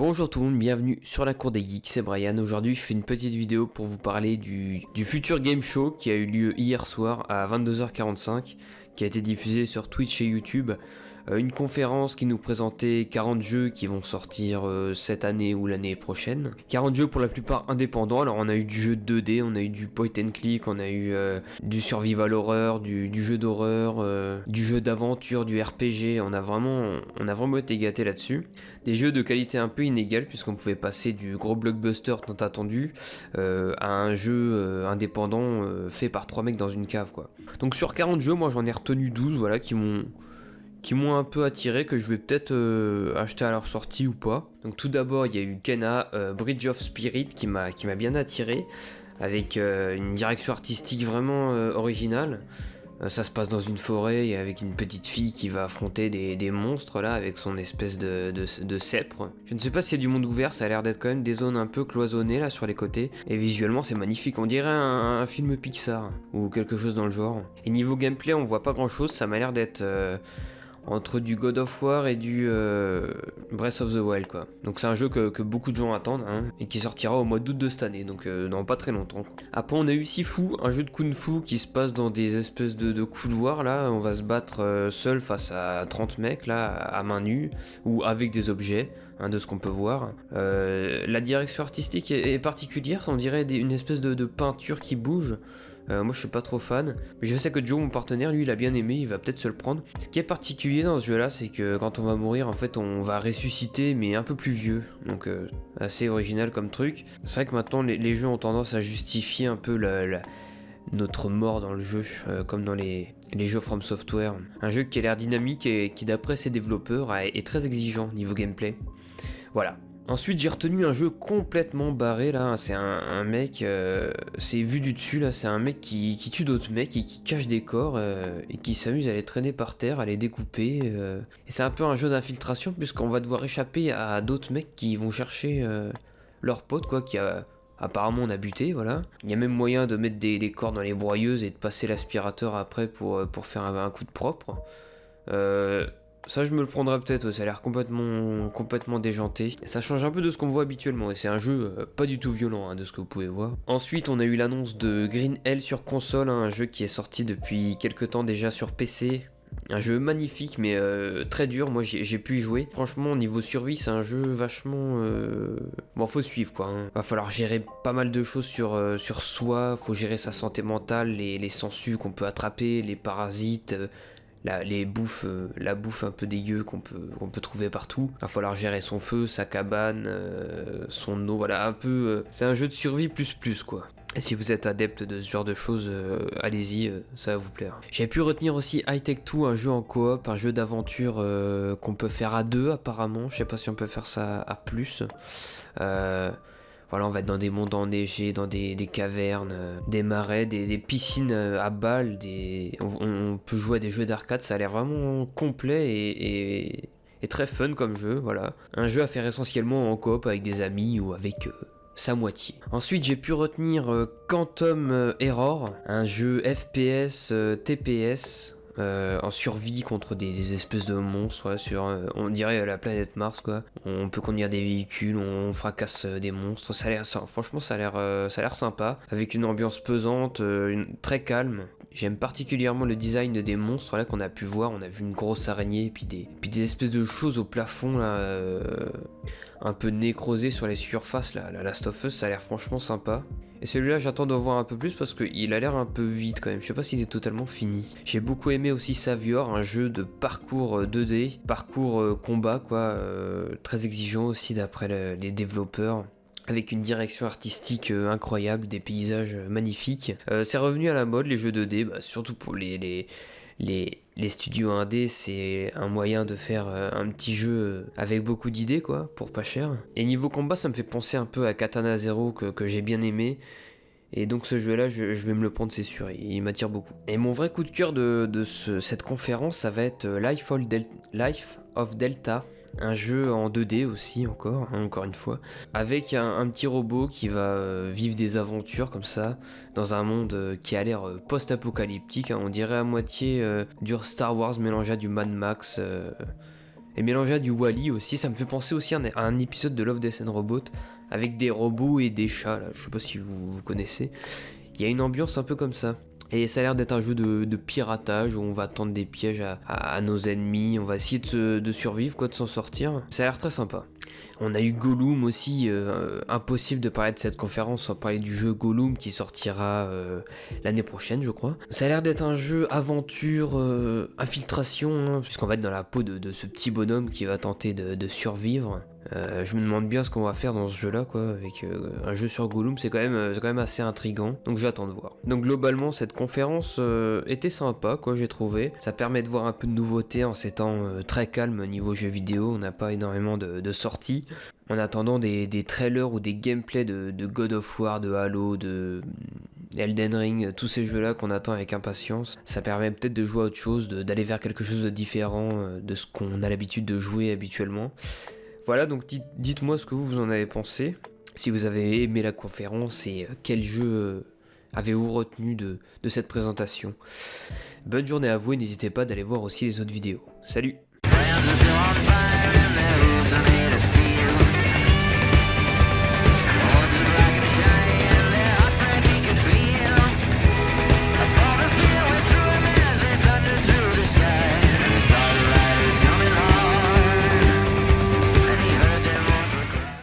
Bonjour tout le monde, bienvenue sur la cour des geeks, c'est Brian. Aujourd'hui je fais une petite vidéo pour vous parler du Future Game Show qui a eu lieu hier soir à 22h45, qui a été diffusé sur Twitch et YouTube. Une conférence qui nous présentait 40 jeux qui vont sortir cette année ou l'année prochaine. 40 jeux pour la plupart indépendants, alors on a eu du jeu 2D, on a eu du point and click, on a eu du survival horror, du jeu d'horreur, du jeu d'aventure, du RPG, on a vraiment été gâtés là-dessus. Des jeux de qualité un peu inégale puisqu'on pouvait passer du gros blockbuster tant attendu à un jeu indépendant fait par 3 mecs dans une cave quoi. Donc sur 40 jeux, moi j'en ai retenu 12 voilà, qui m'ont un peu attiré, que je vais peut-être acheter à leur sortie ou pas. Donc tout d'abord il y a eu Kena, Bridge of Spirit qui m'a bien attiré, avec une direction artistique vraiment originale. Ça se passe dans une forêt et avec une petite fille qui va affronter des monstres là avec son espèce de sceptre. Je ne sais pas s'il y a du monde ouvert, ça a l'air d'être quand même des zones un peu cloisonnées là sur les côtés. Et visuellement c'est magnifique, on dirait un film Pixar ou quelque chose dans le genre. Et niveau gameplay on voit pas grand chose, ça m'a l'air d'être entre du God of War et du Breath of the Wild quoi. Donc c'est un jeu que beaucoup de gens attendent hein, et qui sortira au mois d'août de cette année, donc dans pas très longtemps. Après on a eu Sifu, un jeu de Kung Fu qui se passe dans des espèces de couloirs là, on va se battre seul face à 30 mecs là, à main nue, ou avec des objets, hein, de ce qu'on peut voir. La direction artistique est particulière, on dirait une espèce de peinture qui bouge. Moi je suis pas trop fan, mais je sais que Joe mon partenaire lui il a bien aimé, il va peut-être se le prendre. Ce qui est particulier dans ce jeu là c'est que quand on va mourir en fait on va ressusciter mais un peu plus vieux, donc assez original comme truc. C'est vrai que maintenant les jeux ont tendance à justifier un peu notre mort dans le jeu, comme dans les jeux From Software. Un jeu qui a l'air dynamique et qui d'après ses développeurs est très exigeant niveau gameplay. Voilà. Ensuite j'ai retenu un jeu complètement barré là, c'est un mec, c'est vu du dessus là, c'est un mec qui tue d'autres mecs et qui cache des corps et qui s'amuse à les traîner par terre, à les découper. Et c'est un peu un jeu d'infiltration puisqu'on va devoir échapper à d'autres mecs qui vont chercher leur pote quoi, qui a apparemment on a buté, voilà. Il y a même moyen de mettre des corps dans les broyeuses et de passer l'aspirateur après pour faire un coup de propre. Ça je me le prendrais peut-être, ça a l'air complètement déjanté. Ça change un peu de ce qu'on voit habituellement et c'est un jeu pas du tout violent hein, de ce que vous pouvez voir. Ensuite on a eu l'annonce de Green Hell sur console, hein, un jeu qui est sorti depuis quelques temps déjà sur PC. Un jeu magnifique mais très dur, moi j'ai pu y jouer. Franchement niveau survie c'est un jeu vachement... Bon faut suivre quoi, hein. Va falloir gérer pas mal de choses sur soi, faut gérer sa santé mentale, les sangsues qu'on peut attraper, les parasites... la bouffe un peu dégueu qu'on peut trouver partout. Il va falloir gérer son feu, sa cabane, son eau, voilà, un peu... c'est un jeu de survie plus quoi. Et si vous êtes adepte de ce genre de choses, allez-y, ça va vous plaire. J'ai pu retenir aussi High Tech 2, un jeu en coop, un jeu d'aventure qu'on peut faire à deux apparemment. Je sais pas si on peut faire ça à plus. Voilà, on va être dans des mondes enneigés, dans des cavernes, des marais, des piscines à balles, on peut jouer à des jeux d'arcade, ça a l'air vraiment complet et très fun comme jeu, voilà. Un jeu à faire essentiellement en coop avec des amis ou avec sa moitié. Ensuite j'ai pu retenir Quantum Error, un jeu FPS, TPS, en survie contre des espèces de monstres ouais, sur on dirait la planète Mars quoi. On peut conduire des véhicules, on fracasse des monstres, franchement ça a l'air sympa, avec une ambiance pesante, très calme. J'aime particulièrement le design des monstres là qu'on a pu voir, on a vu une grosse araignée et puis des espèces de choses au plafond là, un peu nécrosées sur les surfaces là, la Last of Us, ça a l'air franchement sympa. Et celui-là j'attends d'en voir un peu plus parce qu'il a l'air un peu vide quand même, je sais pas s'il est totalement fini. J'ai beaucoup aimé aussi Savior, un jeu de parcours 2D, parcours combat quoi, très exigeant aussi d'après les développeurs. Avec une direction artistique incroyable, des paysages magnifiques. C'est revenu à la mode les jeux 2D, surtout pour les studios indés, c'est un moyen de faire un petit jeu avec beaucoup d'idées quoi, pour pas cher. Et niveau combat ça me fait penser un peu à Katana Zero que j'ai bien aimé. Et donc ce jeu là je vais me le prendre c'est sûr, il m'attire beaucoup. Et mon vrai coup de cœur de cette conférence ça va être Life of Delta. Un jeu en 2D aussi encore une fois, avec un petit robot qui va vivre des aventures comme ça, dans un monde qui a l'air post-apocalyptique, hein. On dirait à moitié du Star Wars mélangé à du Mad Max, Et mélangé à du Wall-E aussi, ça me fait penser aussi à un épisode de Love, Death and Robot avec des robots et des chats, là. Je sais pas si vous connaissez. Il y a une ambiance un peu comme ça. Et ça a l'air d'être un jeu de piratage où on va tendre des pièges à nos ennemis, on va essayer de survivre, quoi, de s'en sortir. Ça a l'air très sympa. On a eu Gollum aussi, impossible de parler de cette conférence sans parler du jeu Gollum qui sortira l'année prochaine, je crois. Ça a l'air d'être un jeu aventure, infiltration, hein, puisqu'on va être dans la peau de ce petit bonhomme qui va tenter de survivre. Je me demande bien ce qu'on va faire dans ce jeu-là, quoi, avec un jeu sur Gollum, c'est quand même assez intriguant, donc j'attends de voir. Donc globalement, cette conférence était sympa, quoi, j'ai trouvé. Ça permet de voir un peu de nouveauté en ces temps très calmes au niveau jeux vidéo, on n'a pas énormément de sorties. En attendant des trailers ou des gameplays de God of War, de Halo, de Elden Ring, tous ces jeux-là qu'on attend avec impatience, ça permet peut-être de jouer à autre chose, d'aller vers quelque chose de différent de ce qu'on a l'habitude de jouer habituellement. Voilà, donc dites-moi ce que vous en avez pensé, si vous avez aimé la conférence et quel jeu avez-vous retenu de cette présentation. Bonne journée à vous et n'hésitez pas d'aller voir aussi les autres vidéos. Salut!